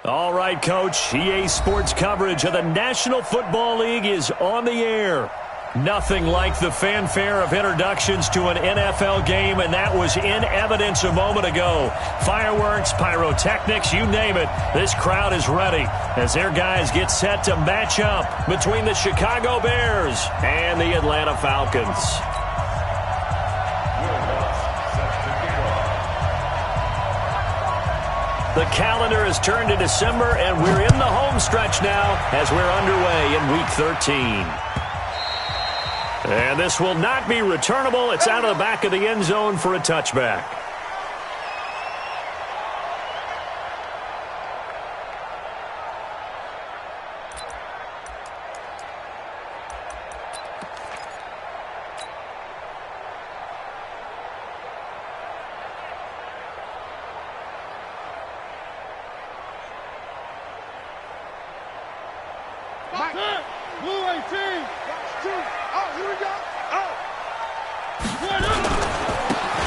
All right, Coach. EA Sports coverage of the National Football League is on the air. Nothing like the fanfare of introductions to an NFL game, and that was in evidence a moment ago. Fireworks, pyrotechnics, you name it. This crowd is ready as their guys get set to match up between the Chicago Bears and the Atlanta Falcons. The calendar has turned to December, and we're in the home stretch now as we're underway in Week 13. And this will not be returnable. It's out of the back of the end zone for a touchback.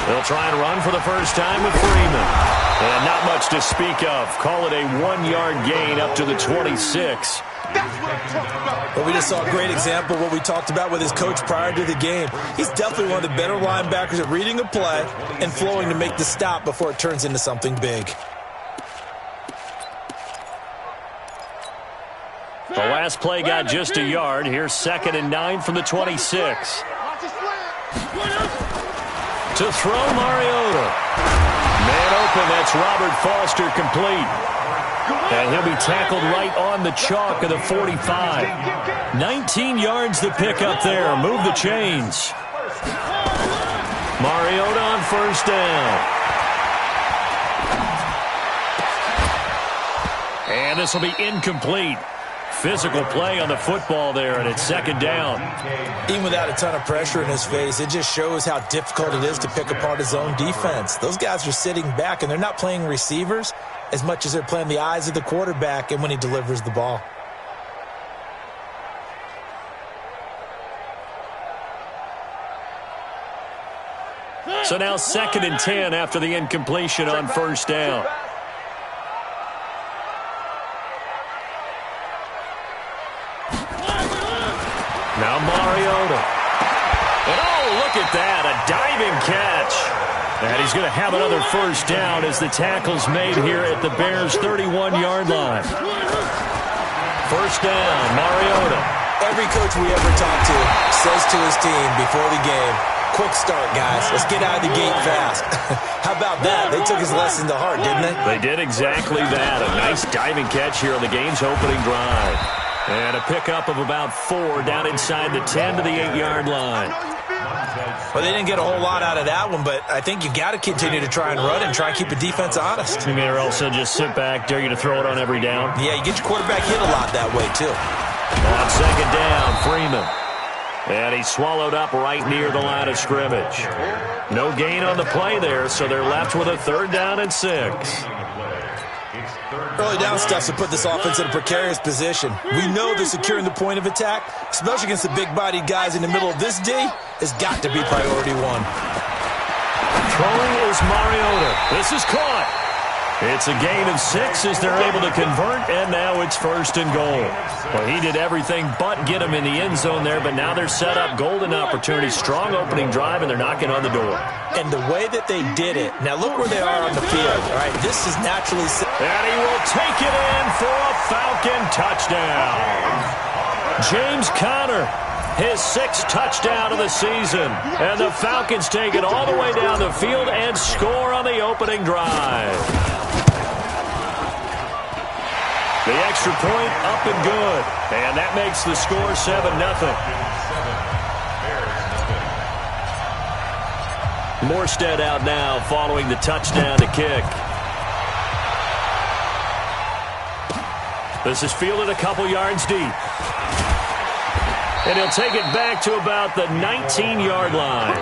They'll try and run for the first time with Freeman. And not much to speak of. Call it a 1-yard gain up to the 26. Well, we just saw a great example of what we talked about with his coach prior to the game. He's definitely one of the better linebackers at reading a play and flowing to make the stop before it turns into something big. The last play got just a yard. Here's 2nd and 9 from the 26. To throw, Mariota. Man open, that's Robert Foster complete. And he'll be tackled right on the chalk of the 45. 19 yards to pick up there. Move the chains. Mariota on first down. And this will be incomplete. Physical play on the football there, and it's 2nd down. Even without a ton of pressure in his face, it just shows how difficult it is to pick apart his own defense. Those guys are sitting back, and they're not playing receivers as much as they're playing the eyes of the quarterback and when he delivers the ball. So now 2nd and 10 after the incompletion on first down. Now Mariota. And oh, look at that, a diving catch. And he's going to have another first down as the tackle's made here at the Bears' 31-yard line. First down, Mariota. Every coach we ever talk to says to his team before the game, quick start, guys. Let's get out of the gate fast. How about that? They took his lesson to heart, didn't they? They did exactly that. A nice diving catch here on the game's opening drive. And a pickup of about 4 down inside the 10 to the 8-yard line. Well, they didn't get a whole lot out of that one, but I think you got to continue to try and run and try and keep the defense honest. You mean also just sit back, dare you to throw it on every down? Yeah, you get your quarterback hit a lot that way, too. On 2nd down, Freeman. And he's swallowed up right near the line of scrimmage. No gain on the play there, so they're left with a 3rd down and 6. Early down stuff to put this offense in a precarious position. We know that securing the point of attack, especially against the big-bodied guys in the middle of this D, has got to be priority 1. Throwing is Mariota. This is caught. It's a gain of 6 as they're able to convert, and now it's 1st and goal. Well, he did everything but get him in the end zone there, but now they're set up golden opportunity, strong opening drive, and they're knocking on the door. And the way that they did it, now look where they are on the field. All right, this is naturally... And he will take it in for a Falcon touchdown. James Conner, his 6th touchdown of the season. And the Falcons take it all the way down the field and score on the opening drive. The extra point up and good. And that makes the score 7-0. Morstead out now following the touchdown to kick. This is fielded a couple yards deep. And he'll take it back to about the 19-yard line.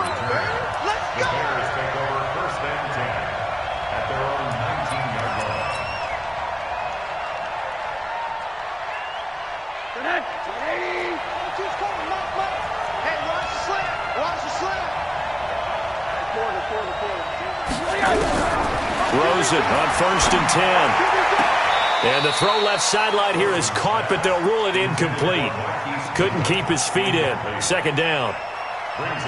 Let's go! Bears take over 1st and 10 at their own 19-yard line. Hey, watch the slant. Watch the slant. Throws it on 1st and 10. And the throw left sideline here is caught, but they'll rule it incomplete. Couldn't keep his feet in. Second down.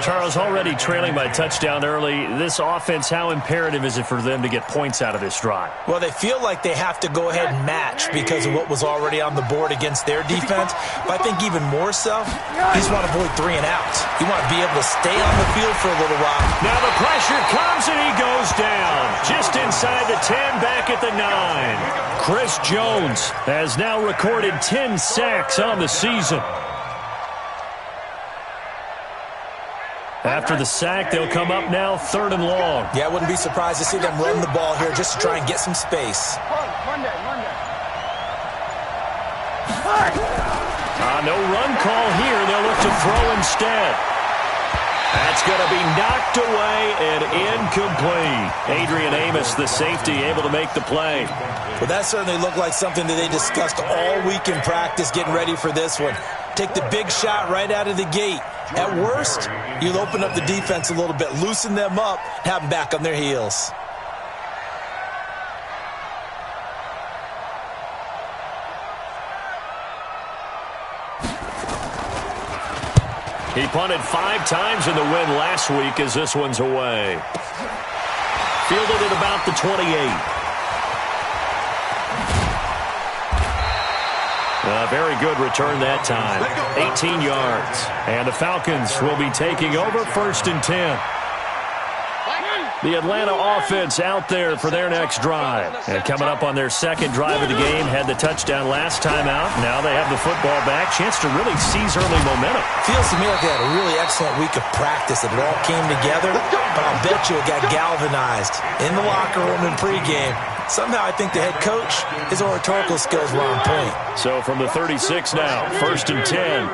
Charles, already trailing by touchdown early. This offense, how imperative is it for them to get points out of this drive? Well, they feel like they have to go ahead and match because of what was already on the board against their defense. But I think even more so, you just want to avoid 3 and outs. You want to be able to stay on the field for a little while. Now the pressure comes and he goes down. Just inside the 10, back at the 9. Chris Jones has now recorded 10 sacks on the season. After the sack, they'll come up now 3rd and long. Yeah, I wouldn't be surprised to see them run the ball here just to try and get some space. No run call here. They'll look to throw instead. That's going to be knocked away and incomplete. Adrian Amos, the safety, able to make the play. Well, that certainly looked like something that they discussed all week in practice getting ready for this one. Take the big shot right out of the gate. At worst, you'll open up the defense a little bit, loosen them up, have them back on their heels. He punted 5 times in the win last week as this one's away. Fielded at about the 28. A very good return that time. 18 yards. And the Falcons will be taking over 1st and 10. The Atlanta offense out there for their next drive. And coming up on their second drive of the game, had the touchdown last time out. Now they have the football back. Chance to really seize early momentum. Feels to me like they had a really excellent week of practice. It all came together. But I'll bet you it got galvanized in the locker room in pregame. Somehow I think the head coach, his oratorical skills were on point. So from the 36 now, 1st and 10.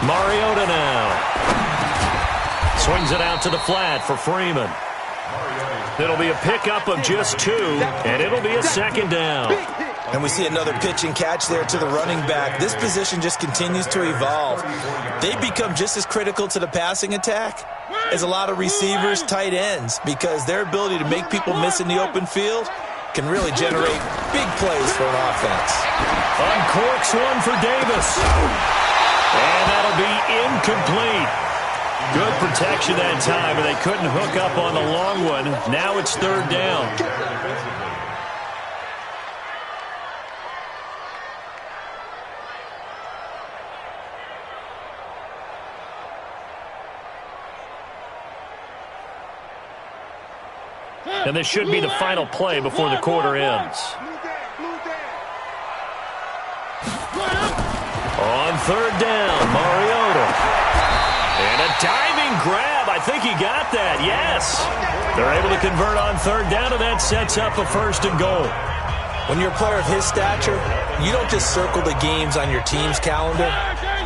Mariota now. Swings it out to the flat for Freeman. It'll be a pickup of just 2, and it'll be a 2nd down. And we see another pitch and catch there to the running back. This position just continues to evolve. They become just as critical to the passing attack as a lot of receivers, tight ends, because their ability to make people miss in the open field can really generate big plays for an offense. Uncorks one for Davis. And that'll be incomplete. Good protection that time, but they couldn't hook up on the long one. Now it's 3rd down. And this should be the final play before the quarter ends. On 3rd down, Mariota. And a diving grab. I think he got that, yes. They're able to convert on 3rd down, and that sets up a 1st and goal. When you're a player of his stature, you don't just circle the games on your team's calendar.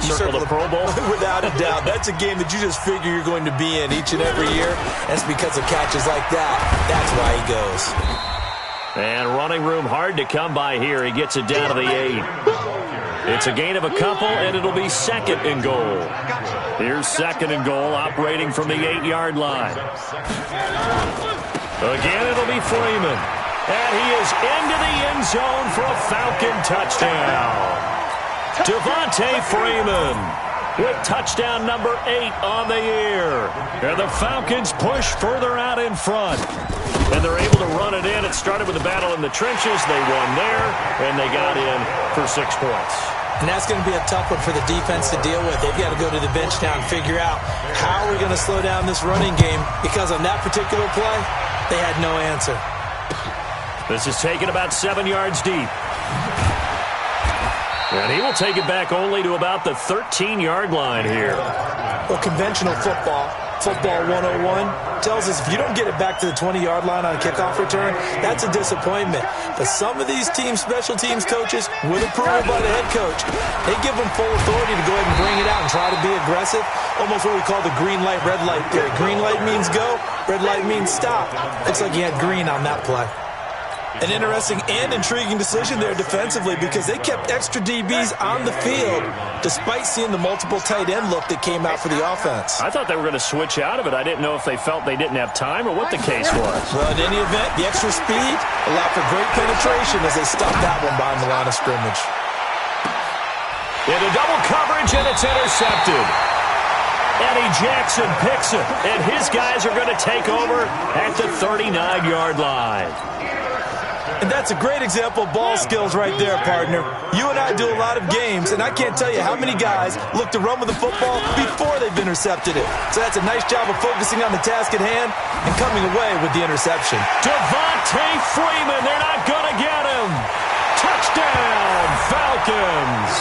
You circle the Pro Bowl? Without a doubt. That's a game that you just figure you're going to be in each and every year. That's because of catches like that. That's why he goes. And running room hard to come by here. He gets it down to the 8. It's a gain of a couple, and it'll be 2nd and goal. Here's 2nd and goal, operating from the 8-yard line. Again, it'll be Freeman. And he is into the end zone for a Falcon touchdown. Devontae Freeman with touchdown number 8 on the year. And the Falcons push further out in front. And they're able to run it in. It started with a battle in the trenches. They won there, and they got in for 6 points. And that's going to be a tough one for the defense to deal with. They've got to go to the bench now and figure out how are we going to slow down this running game, because on that particular play, they had no answer. This is taken about 7 yards deep. And he will take it back only to about the 13-yard line here. Well, conventional football 101, tells us if you don't get it back to the 20-yard line on a kickoff return, that's a disappointment. But some of these special teams coaches, with approval by the head coach, they give them full authority to go ahead and bring it out and try to be aggressive. Almost what we call the green light, red light theory. Green light means go, red light means stop. Looks like he had green on that play. An interesting and intriguing decision there defensively because they kept extra DBs on the field despite seeing the multiple tight end look that came out for the offense. I thought they were going to switch out of it. I didn't know if they felt they didn't have time or what the case was. Well, in any event, the extra speed allowed for great penetration as they stopped that one behind the line of scrimmage. Into double coverage, and it's intercepted. Eddie Jackson picks it, and his guys are going to take over at the 39-yard line. And that's a great example of ball skills right there, partner. You and I do a lot of games, and I can't tell you how many guys look to run with the football before they've intercepted it. So that's a nice job of focusing on the task at hand and coming away with the interception. Devontae Freeman, they're not going to get him. Touchdown, Falcons.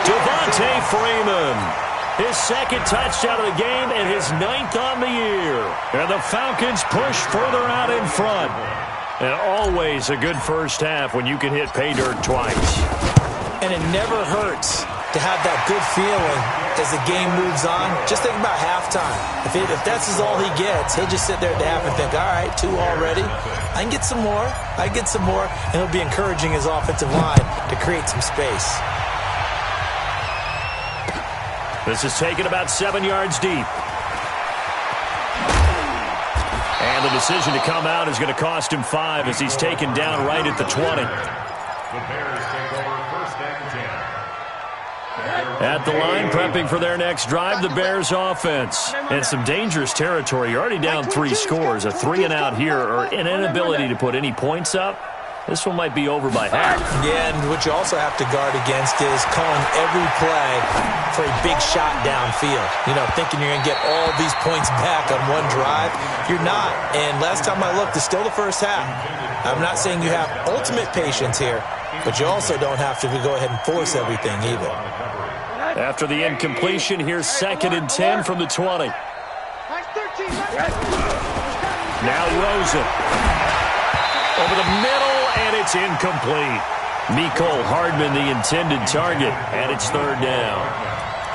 Devontae Freeman, his second touchdown of the game and his 9th on the year. And the Falcons push further out in front. And always a good first half when you can hit pay dirt twice. And it never hurts to have that good feeling as the game moves on. Just think about halftime. If that's all he gets, he'll just sit there at the half and think, all right, 2 already. I can get some more. I can get some more. And he'll be encouraging his offensive line to create some space. This is taken about 7 yards deep. And the decision to come out is going to cost him 5 as he's taken down right at the 20. The Bears take over 1st and 10. At the line, prepping for their next drive, the Bears offense. And some dangerous territory. You're already down 3 scores. A 3-and-out here or an inability to put any points up. This one might be over by half. Yeah, and what you also have to guard against is calling every play for a big shot downfield. You know, thinking you're going to get all these points back on one drive. You're not. And last time I looked, it's still the first half. I'm not saying you have ultimate patience here, but you also don't have to go ahead and force everything either. After the incompletion, here's 2nd and 10 from the 20. Now Rosen. Over the middle, and it's incomplete. Mecole Hardman, the intended target, and it's 3rd down.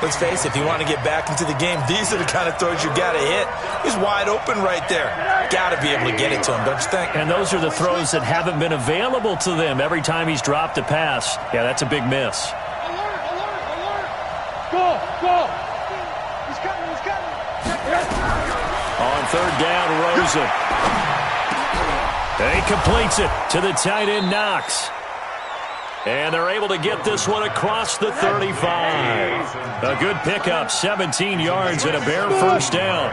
Let's face it, if you want to get back into the game, these are the kind of throws you got to hit. He's wide open right there. Got to be able to get it to him, don't you think? And those are the throws that haven't been available to them every time he's dropped a pass. Yeah, that's a big miss. Go! He's coming! On 3rd down, Rosen. And he completes it to the tight end, Knox. And they're able to get this one across the 35. A good pickup, 17 yards and a Bear 1st down.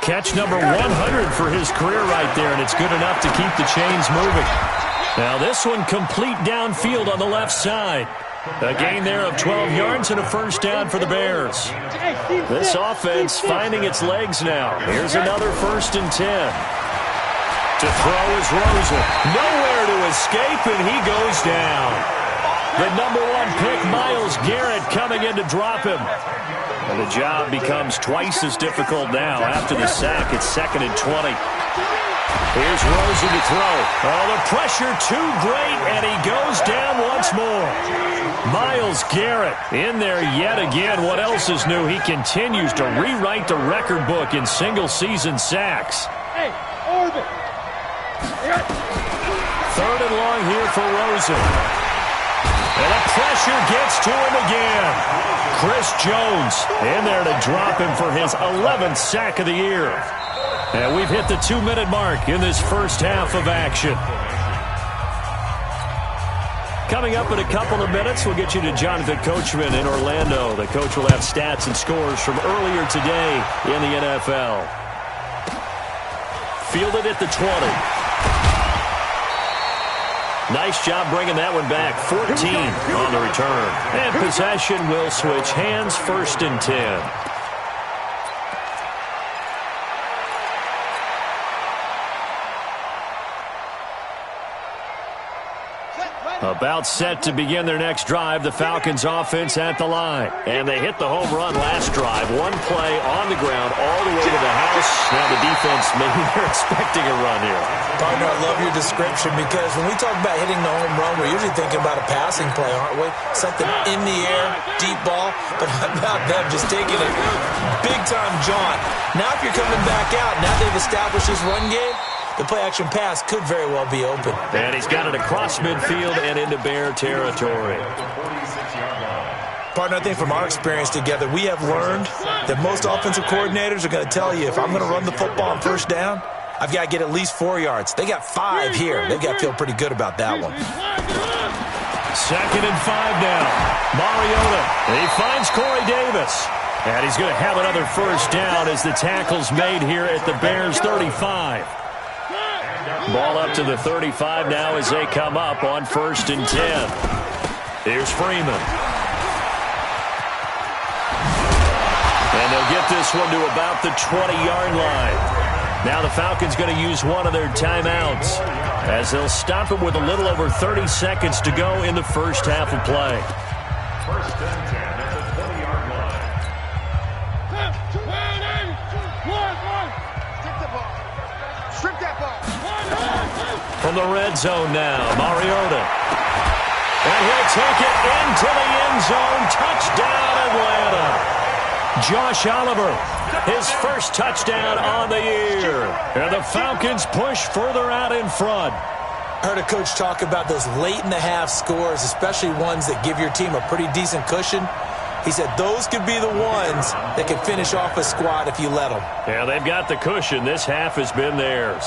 Catch number 100 for his career right there, and it's good enough to keep the chains moving. Now this one complete downfield on the left side. A gain there of 12 yards and a 1st down for the Bears. This offense finding its legs now. Here's another 1st and 10. To throw is Rosen. Nowhere to escape, and he goes down. The number 1 pick, Myles Garrett, coming in to drop him. And the job becomes twice as difficult now after the sack. It's 2nd and 20. Here's Rosen to throw. Oh, the pressure too great, and he goes down once more. Myles Garrett in there yet again. What else is new? He continues to rewrite the record book in single-season sacks. Hey, Orbit! 3rd and long here for Rosen. And the pressure gets to him again. Chris Jones in there to drop him for his 11th sack of the year. And we've hit the 2-minute mark in this first half of action. Coming up in a couple of minutes, we'll get you to Jonathan Coachman in Orlando. The coach will have stats and scores from earlier today in the NFL. Fielded at the 20. Nice job bringing that one back. 14 on the return. And possession will switch hands, 1st and 10. About set to begin their next drive, the Falcons offense at the line. And they hit the home run last drive. 1 play on the ground all the way to the house. Now the defense, maybe they're expecting a run here. Partner, I love your description because when we talk about hitting the home run, we're usually thinking about a passing play, aren't we? Something in the air, deep ball. But how about them just taking a big-time jaunt? Now if you're coming back out, now they've established this run game, the play-action pass could very well be open. And he's got it across midfield and into Bear territory. Partner, I think from our experience together, we have learned that most offensive coordinators are going to tell you, if I'm going to run the football on first down, I've got to get at least 4 yards. They got 5 here. They've got to feel pretty good about that one. 2nd and 5 now. Mariota. He finds Corey Davis. And he's going to have another first down as the tackle's made here at the Bears 35. Ball up to the 35 now as they come up on 1st and 10. Here's Freeman. And they'll get this one to about the 20-yard line. Now the Falcons going to use one of their timeouts as they'll stop it with a little over 30 seconds to go in the first half of play. 1st and 10 at the 20-yard line. Strip that ball. From the red zone now, Mariota. And he'll take it into the end zone. Touchdown, Atlanta. Josh Oliver, his first touchdown on the year. And the Falcons push further out in front. I heard a coach talk about those late-in-the-half scores, especially ones that give your team a pretty decent cushion. He said those could be the ones that could finish off a squad if you let them. Yeah, they've got the cushion. This half has been theirs.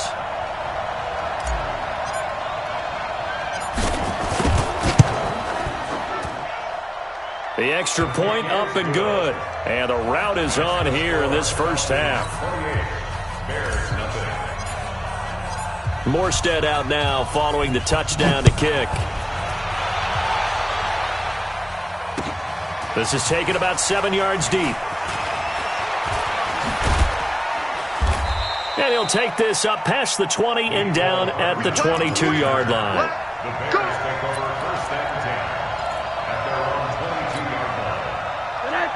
The extra point up and good. And the route is on here in this first half. Morstead out now following the touchdown to kick. This is taken about 7 yards deep. And he'll take this up past the 20 and down at the 22-yard line. The Bears take over 1st and 10 at their own 22-yard line.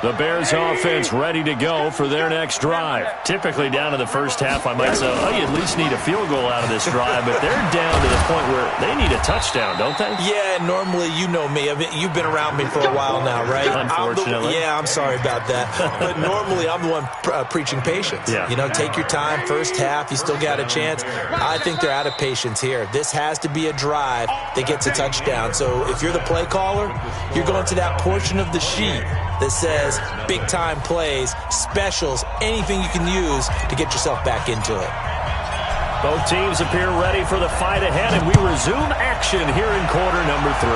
The Bears offense ready to go for their next drive. Typically down in the first half, I might say, oh, you at least need a field goal out of this drive, but they're down to the point where they need a touchdown, don't they? Yeah, normally, you know me. You've been around me for a while now, right? Unfortunately. I'm sorry about that. But normally, I'm the one preaching patience. Yeah. You know, take your time. First half, you still got a chance. I think they're out of patience here. This has to be a drive that gets a touchdown. So if you're the play caller, you're going to that portion of the sheet that says big-time plays, specials, anything you can use to get yourself back into it. Both teams appear ready for the fight ahead, and we resume action here in quarter number 3.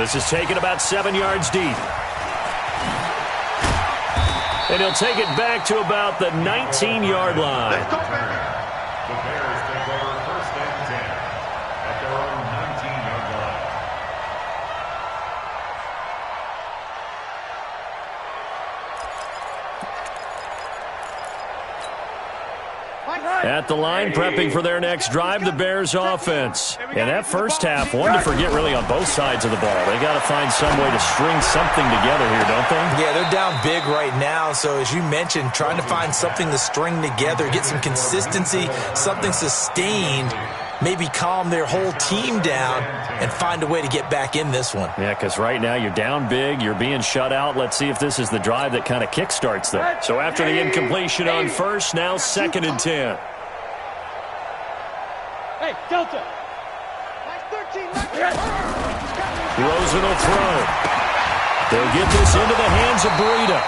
This is taken about 7 yards deep. And he'll take it back to about the 19-yard line. The Bears take over 1st and 10 at their own 19-yard line. At the line, prepping for their next drive, the Bears offense. In that first half, one to forget really on both sides of the ball. They got to find some way to string something together here, don't they? Yeah, they're down big right now. So as you mentioned, trying to find something to string together, get some consistency, something sustained, maybe calm their whole team down and find a way to get back in this one. Yeah, because right now you're down big, you're being shut out. Let's see if this is the drive that kind of kickstarts them. So after the incompletion on first, now 2nd and 10. Hey, Delta. Rosen will throw. They'll get this into the hands of Burrito.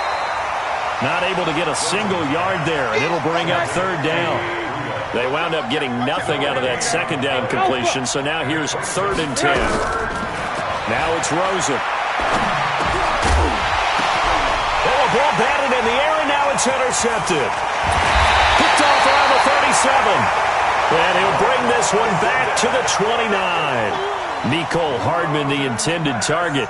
Not able to get a single yard there, and it'll bring up 3rd down. They wound up getting nothing out of that 2nd down completion, so now here's 3rd and 10. Now it's Rosen. Oh, a ball batted in the air, and now it's intercepted. Picked off around the 37. And he'll bring this one back to the 29. Nicole Hardman, the intended target.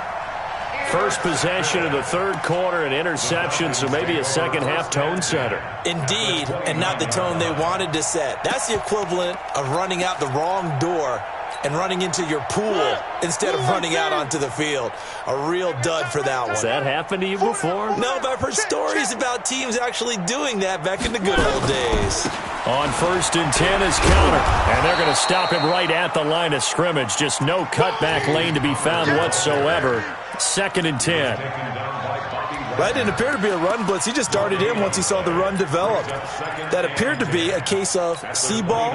First possession of the 3rd quarter, an interception, so maybe a second-half tone setter. Indeed, and not the tone they wanted to set. That's the equivalent of running out the wrong door and running into your pool instead of running out onto the field. A real dud for that one. Has that happened to you before? No, but I've heard stories about teams actually doing that back in the good old days. On 1st and 10 is counter, and they're going to stop him right at the line of scrimmage. Just no cutback lane to be found whatsoever. 2nd and 10. That didn't appear to be a run blitz. He just darted in once he saw the run develop. That appeared to be a case of see ball,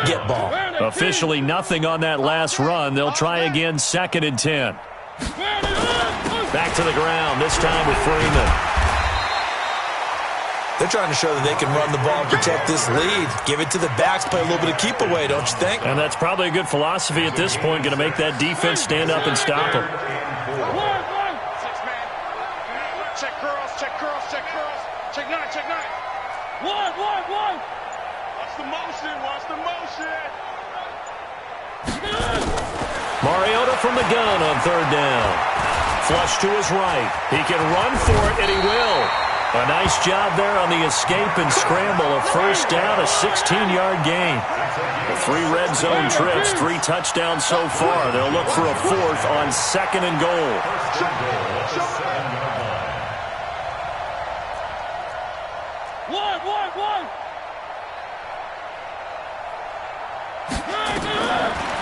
get ball. Officially nothing on that last run. They'll try again, 2nd and 10. Back to the ground, this time with Freeman. They're trying to show that they can run the ball and protect this lead. Give it to the backs, play a little bit of keep away, don't you think? And that's probably a good philosophy at this point, going to make that defense stand up and stop them. Check girls, check girls, check girls. Check 9, check 9. One. Watch the motion, watch the motion. Mariota from the gun on 3rd down. Flush to his right. He can run for it, and he will. A nice job there on the escape and scramble. A 1st down, a 16-yard gain. 3 red zone trips, 3 touchdowns so far. They'll look for a 4th on 2nd and goal.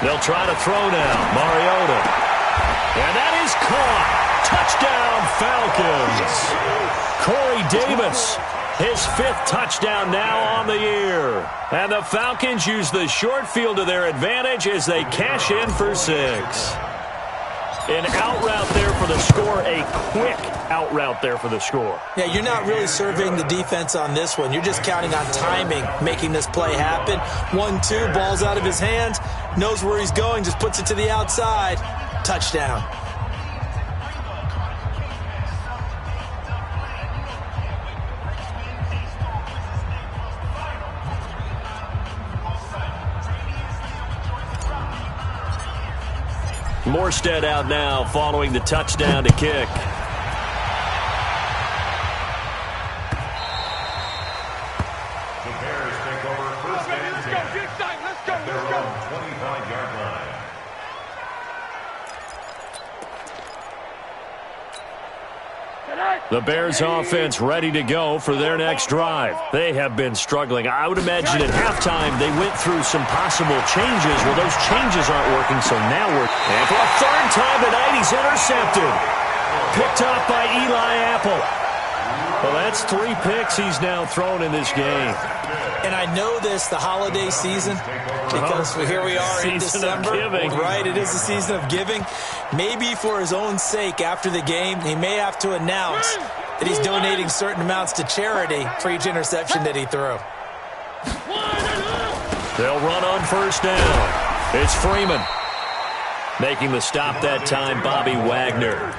They'll try to throw now. Mariota. And that is caught. Touchdown, Falcons. Corey Davis, his 5th touchdown now on the year. And the Falcons use the short field to their advantage as they cash in for 6. An out route there for the score, a quick out route there for the score. Yeah, you're not really surveying the defense on this one. You're just counting on timing, making this play happen. 1-2, ball's out of his hands, knows where he's going, just puts it to the outside. Touchdown. Morstead out now following the touchdown to kick. The Bears take over 1st and 10. Let's go. Their own 25-yard line. The Bears offense ready to go for their next drive. They have been struggling. I would imagine at halftime they went through some possible changes. Well, those changes aren't working, so now we're... And for a 3rd time tonight, he's intercepted. Picked off by Eli Apple. Well, that's 3 picks he's now thrown in this game. And I know this, the holiday season, because here we are in December. Season of giving. Right, it is the season of giving. Maybe for his own sake, after the game, he may have to announce that he's donating certain amounts to charity for each interception that he threw. They'll run on 1st down. It's Freeman. Making the stop that time, Bobby Wagner.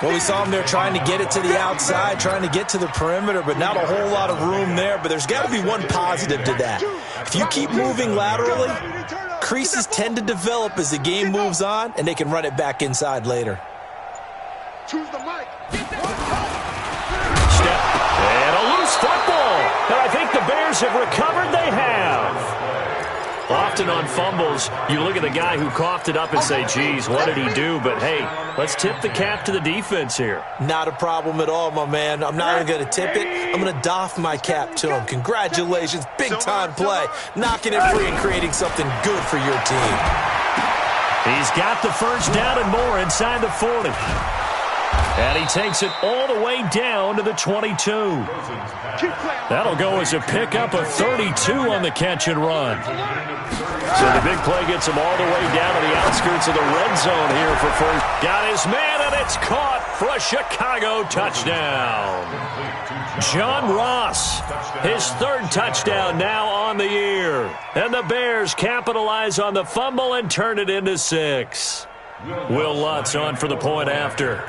Well, we saw him there trying to get it to the outside, trying to get to the perimeter, but not a whole lot of room there. But there's got to be one positive to that. If you keep moving laterally, creases tend to develop as the game moves on, and they can run it back inside later. Choose the mic. Step. And a loose football. And I think the Bears have recovered. They have. Often on fumbles, you look at the guy who coughed it up and say, geez, what did he do? But, hey, let's tip the cap to the defense here. Not a problem at all, my man. I'm not even going to tip it. I'm going to doff my cap to him. Congratulations. Big-time play. Knocking it free and creating something good for your team. He's got the 1st down and more inside the 40. And he takes it all the way down to the 22. That'll go as a pickup of 32 on the catch and run. So the big play gets him all the way down to the outskirts of the red zone here for 1st. Got his man, and it's caught for a Chicago touchdown. John Ross, his 3rd touchdown now on the year. And the Bears capitalize on the fumble and turn it into 6. Will Lutz on for the point after.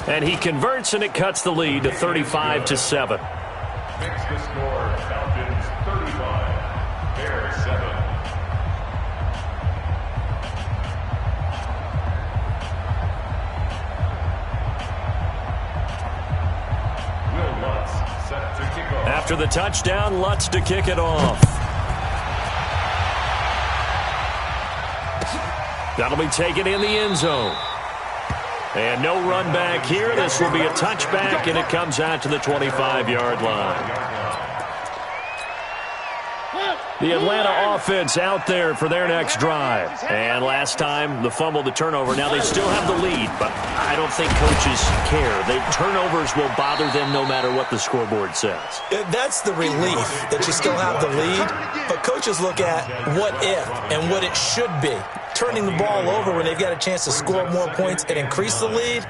And he converts, and it cuts the lead to 35-7. Makes the score Falcons 35, Bears 7. Will Lutz set to kick off. After the touchdown, Lutz to kick it off. That'll be taken in the end zone. And no run back here. This will be a touchback, and it comes out to the 25-yard line. The Atlanta offense out there for their next drive. And last time, the fumble, the turnover. Now they still have the lead, but I don't think coaches care. Turnovers will bother them no matter what the scoreboard says. That's the relief that you still have the lead, but coaches look at what if and what it should be. Turning the ball over when they've got a chance to score more points and increase the lead,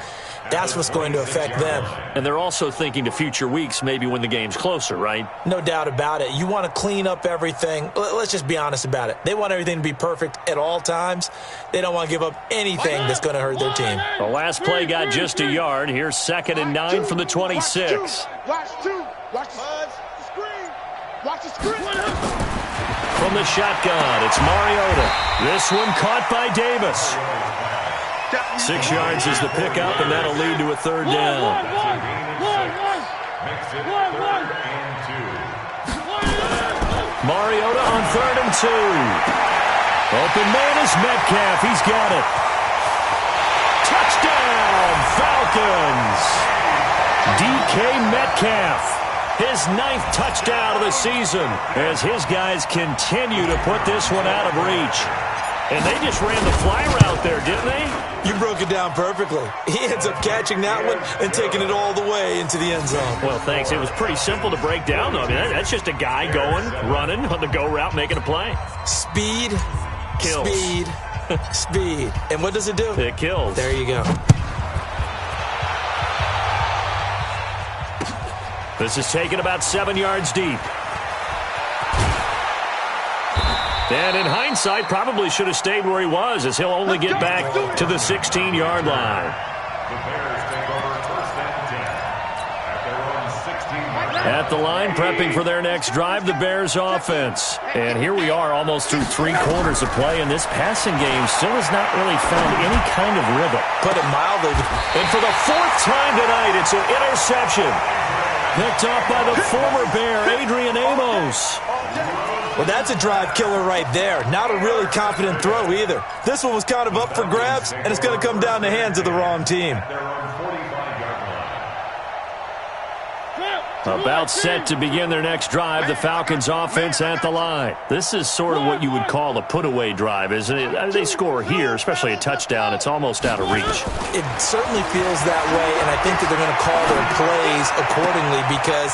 that's what's going to affect them. And they're also thinking to future weeks, maybe when the game's closer, right? No doubt about it. You want to clean up everything. Let's just be honest about it. They want everything to be perfect at all times. They don't want to give up anything that's going to hurt their team. The last play got just a yard. Here's 2nd and 9 from the 26. Watch two. Watch the screen. Watch the screen. From the shotgun, it's Mariota. This one caught by Davis. 6 yards is the pickup, and that'll lead to a 3rd down. Mariota on 3rd and 2. Open man is Metcalf. He's got it. Touchdown, Falcons. DK Metcalf. His 9th touchdown of the season as his guys continue to put this one out of reach. And they just ran the fly route there, didn't they? You broke it down perfectly. He ends up catching that one and taking it all the way into the end zone. Well, thanks. It was pretty simple to break down, though. I mean, that's just a guy going, running on the go route, making a play. Speed, kills. Speed, speed. And what does it do? It kills. There you go. This is taken about 7 yards deep. And in hindsight, probably should have stayed where he was, as he'll only get back to the 16-yard line. The Bears take over 1st and 10 at their own 16-yard line. At the line, prepping for their next drive, the Bears offense. And here we are almost through 3 quarters of play, and this passing game still has not really found any kind of rhythm. Put it mildly. And for the 4th time tonight, it's an interception. Picked off by the former Bear, Adrian Amos. Well, that's a drive killer right there. Not a really confident throw either. This one was kind of up for grabs, and it's going to come down the hands of the wrong team. About set to begin their next drive, the Falcons offense at the line. This is sort of what you would call a put-away drive, isn't it? They score here, especially a touchdown. It's almost out of reach. It certainly feels that way, and I think that they're going to call their plays accordingly because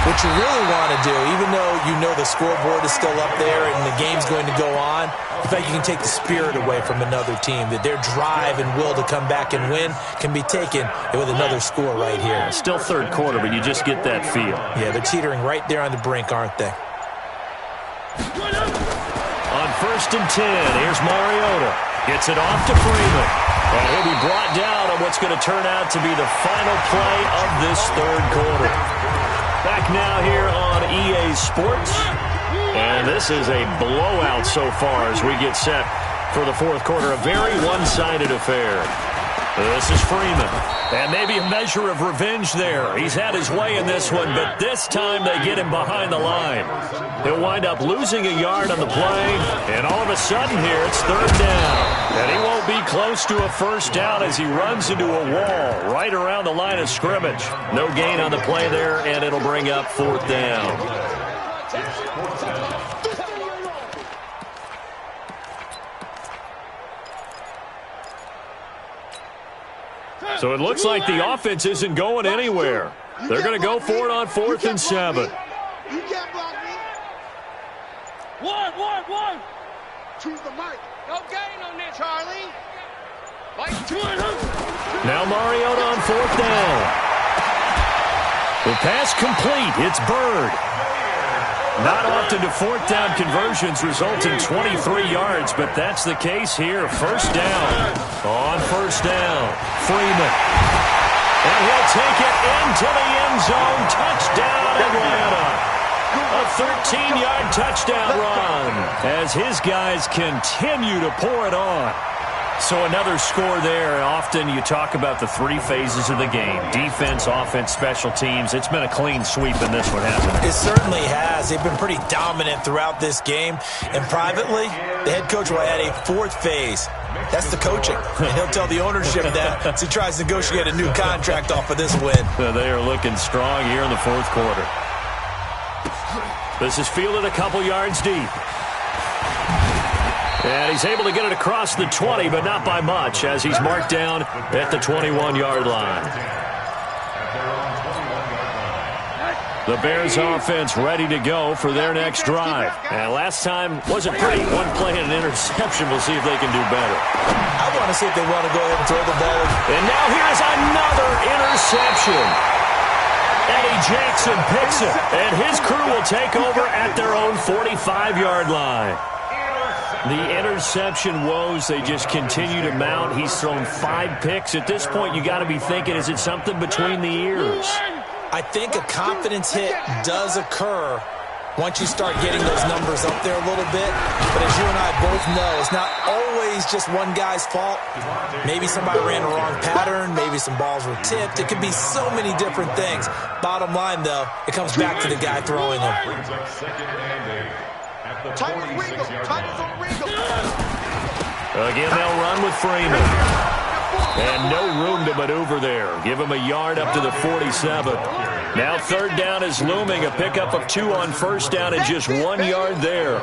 what you really want to do, even though you know the scoreboard is still up there and the game's going to go on, in fact, you can take the spirit away from another team, that their drive and will to come back and win can be taken with another score right here. Still 3rd quarter, but you just get that feel. Yeah, they're teetering right there on the brink, aren't they? On 1st and 10, here's Mariota. Gets it off to Freeman. And he'll be brought down on what's going to turn out to be the final play of this 3rd quarter. Back now here on EA Sports. And this is a blowout so far as we get set for the 4th quarter. A very one-sided affair. This is Freeman. And maybe a measure of revenge there. He's had his way in this one, but this time they get him behind the line. He'll wind up losing a yard on the play, and all of a sudden here it's 3rd down. And he won't be close to a 1st down as he runs into a wall right around the line of scrimmage. No gain on the play there, and it'll bring up 4th down. So it looks like the offense isn't going anywhere. They're going to go for it on 4th and 7. You can't block me. One. Choose the mic. No gain on there, Charlie. Now Mariota on 4th down. The pass complete. It's Bird. Not often do 4th down conversions result in 23 yards, but that's the case here. 1st down. On 1st down, Freeman. And he'll take it into the end zone. Touchdown, Atlanta. A 13-yard touchdown run as his guys continue to pour it on. So another score there. Often you talk about the 3 phases of the game. Defense, offense, special teams. It's been a clean sweep in this one, hasn't it? It certainly has. They've been pretty dominant throughout this game. And privately, the head coach will add a 4th phase. That's the coaching. And he'll tell the ownership that as he tries to negotiate a new contract off of this win. They are looking strong here in the 4th quarter. This is fielded a couple yards deep. And he's able to get it across the 20, but not by much, as he's marked down at the 21-yard line. The Bears offense ready to go for their next drive. And last time wasn't pretty. One play and an interception. We'll see if they can do better. I want to see if they want to go ahead and throw the ball. And now here's another interception. Eddie Jackson picks it, and his crew will take over at their own 45-yard line. The interception woes, they just continue to mount. He's thrown 5 picks. At this point, you got to be thinking, is it something between the ears? I think a confidence hit does occur once you start getting those numbers up there a little bit. But as you and I both know, it's not always just one guy's fault. Maybe somebody ran a wrong pattern. Maybe some balls were tipped. It could be so many different things. Bottom line, though, it comes back to the guy throwing them. Again, they'll run with Freeman. And no room to maneuver there. Give him a yard up to the 47. Now third down is looming. A pickup of 2 on first down and just 1 yard there.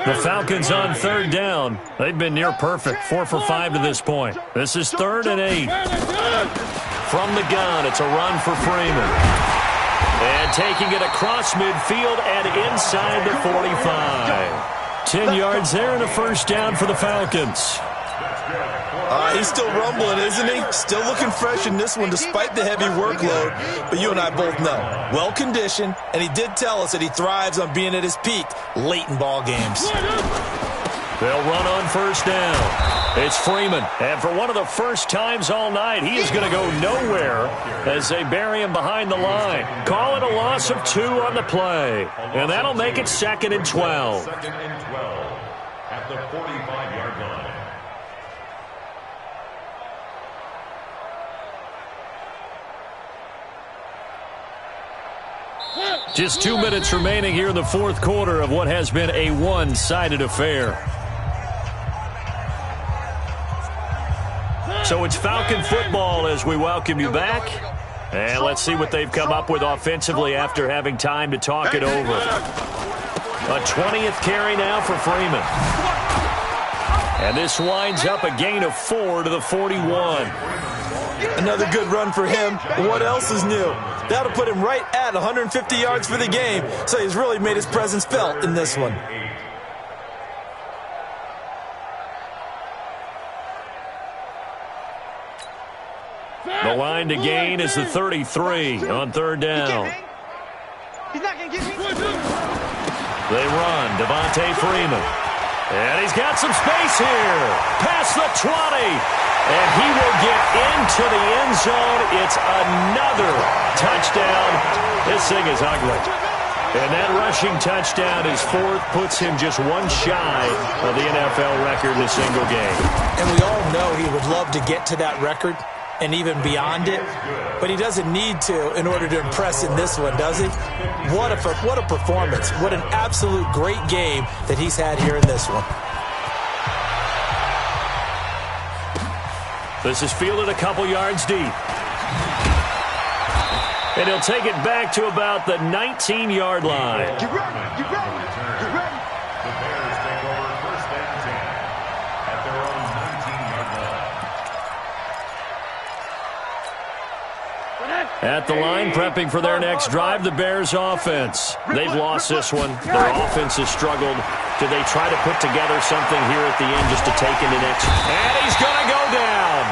The Falcons on third down. They've been near perfect. 4 for 5 to this point. This is 3rd and 8. From the gun, it's a run for Freeman. And taking it across midfield and inside the 45. 10 yards there and a first down for the Falcons. He's still rumbling, isn't he? Still looking fresh in this one despite the heavy workload. But you and I both know, well-conditioned, and he did tell us that he thrives on being at his peak late in ball games. They'll run on first down. It's Freeman, and for one of the first times all night, he is going to go nowhere as they bury him behind the line. Call it a loss of 2 on the play, and that'll make it 2nd and 12. 2nd and 12 at the 45-yard line. Just 2 minutes remaining here in the fourth quarter of what has been a one-sided affair. So it's Falcon football as we welcome you back. And let's see what they've come up with offensively after having time to talk it over. A 20th carry now for Freeman. And this winds up a gain of 4 to the 41. Another good run for him. What else is new? That'll put him right at 150 yards for the game. So he's really made his presence felt in this one. The line to gain is the 33 on third down. He's not going to get me. They run. Devontae Freeman. And he's got some space here. Past the 20. And he will get into the end zone. It's another touchdown. This thing is ugly. And that rushing touchdown is 4th, puts him just 1 shy of the NFL record in a single game. And we all know he would love to get to that record and even beyond it, but he doesn't need to in order to impress in this one, does he? What a performance. What an absolute great game that he's had here in this one. This is fielded a couple yards deep. And he'll take it back to about the 19-yard line. Get ready, get ready, get ready. The Bears take over 1st and 10 at their own 19-yard line. At the line, prepping for their next drive, the Bears offense. They've lost this one. Their offense has struggled. Do they try to put together something here at the end just to take into next? And he's going to go down.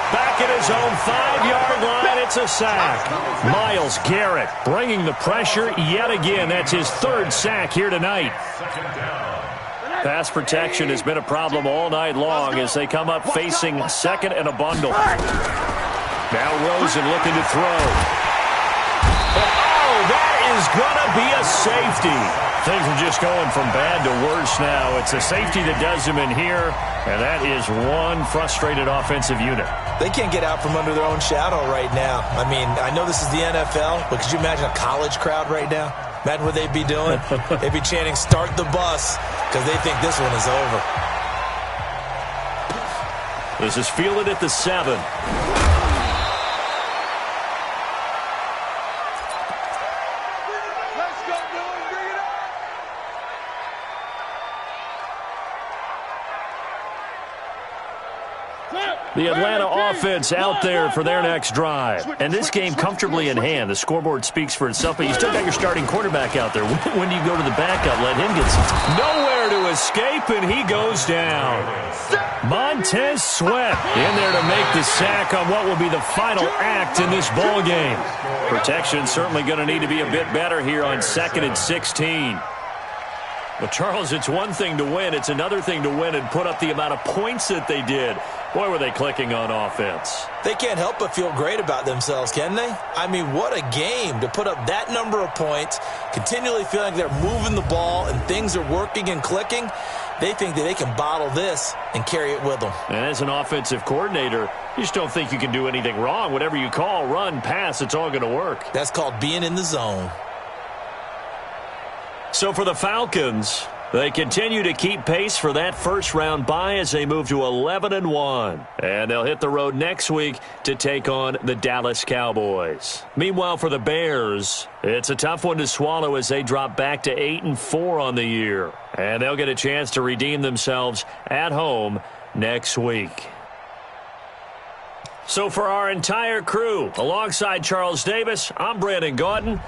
Back at his own 5-yard line, it's a sack. Myles Garrett bringing the pressure yet again. That's his 3rd sack here tonight. Pass protection has been a problem all night long as they come up facing 2nd and a bundle. Now Rosen looking to throw. Oh, that is going to be a safety. Things are just going from bad to worse now. It's a safety that does him in here, and that is one frustrated offensive unit. They can't get out from under their own shadow right now. I mean, I know this is the NFL, but could you imagine a college crowd right now? Imagine what they'd be doing. They'd be chanting, "Start the bus," because they think this one is over. This is fielded at the 7. Let's go, The Atlanta offense out there for their next drive. And this game comfortably in hand. The scoreboard speaks for itself, but you still got your starting quarterback out there. When do you go to the backup? Let him get some. Nowhere to escape, and he goes down. Montez Sweat in there to make the sack on what will be the final act in this ball game. Protection certainly going to need to be a bit better here on 2nd and 16. Well, Charles, it's one thing to win. It's another thing to win and put up the amount of points that they did. Boy, were they clicking on offense. They can't help but feel great about themselves, can they? I mean, what a game to put up that number of points, continually feeling like they're moving the ball and things are working and clicking. They think that they can bottle this and carry it with them. And as an offensive coordinator, you just don't think you can do anything wrong. Whatever you call, run, pass, it's all going to work. That's called being in the zone. So for the Falcons, they continue to keep pace for that first-round bye as they move to 11-1. And they'll hit the road next week to take on the Dallas Cowboys. Meanwhile, for the Bears, it's a tough one to swallow as they drop back to 8-4 on the year. And they'll get a chance to redeem themselves at home next week. So for our entire crew, alongside Charles Davis, I'm Brandon Gaudin.